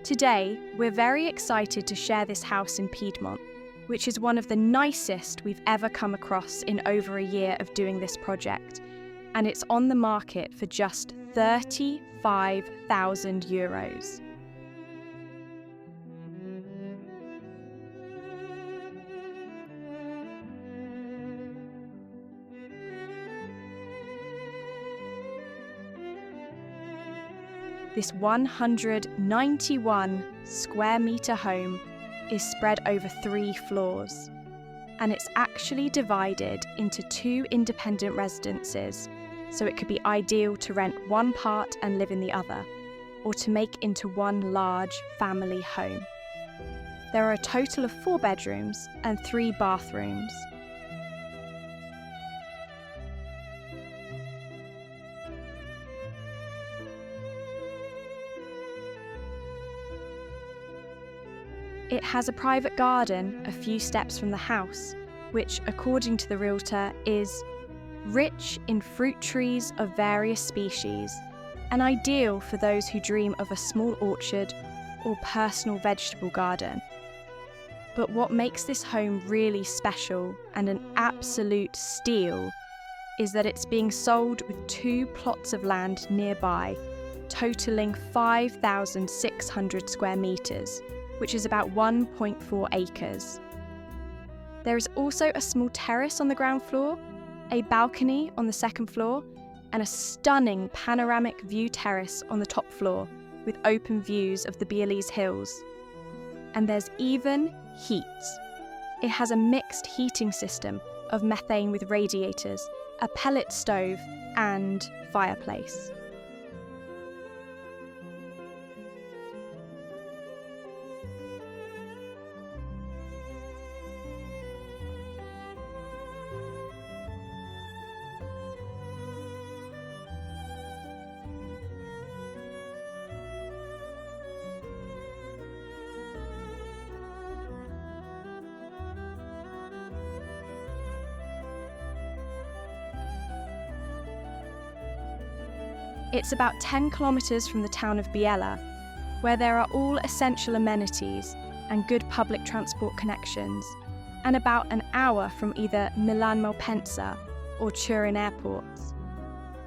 Today, we're very excited to share this house in Piedmont, which is one of the nicest we've ever come across in over a year of doing this project, and it's on the market for just €35,000. This 191 square metre home is spread over 3 floors, and it's actually divided into 2 independent residences, so it could be ideal to rent one part and live in the other, or to make into one large family home. There are a total of 4 bedrooms and 3 bathrooms. It has a private garden a few steps from the house, which, according to the realtor, is rich in fruit trees of various species and ideal for those who dream of a small orchard or personal vegetable garden. But what makes this home really special and an absolute steal is that it's being sold with 2 plots of land nearby, totaling 5,600 square metres, which is about 1.4 acres. There is also a small terrace on the ground floor, a balcony on the second floor, and a stunning panoramic view terrace on the top floor with open views of the Biella hills. And there's even heat. It has a mixed heating system of methane with radiators, a pellet stove, and fireplace. It's about 10 kilometres from the town of Biella, where there are all essential amenities and good public transport connections, and about an hour from either Milan Malpensa or Turin airports.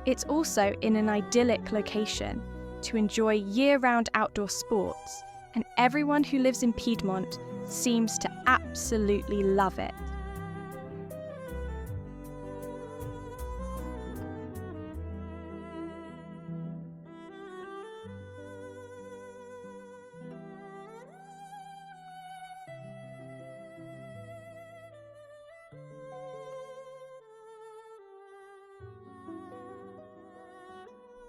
It's also in an idyllic location to enjoy year-round outdoor sports, and everyone who lives in Piedmont seems to absolutely love it.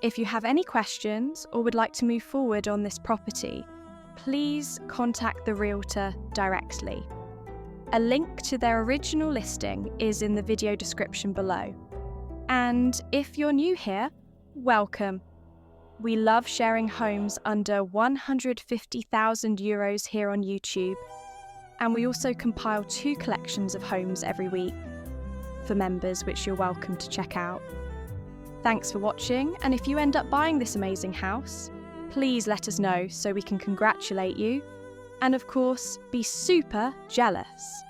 If you have any questions or would like to move forward on this property, please contact the realtor directly. A link to their original listing is in the video description below. And if you're new here, welcome. We love sharing homes under €150,000 here on YouTube, and we also compile 2 collections of homes every week for members, which you're welcome to check out. Thanks for watching, and if you end up buying this amazing house, please let us know so we can congratulate you, and of course, be super jealous.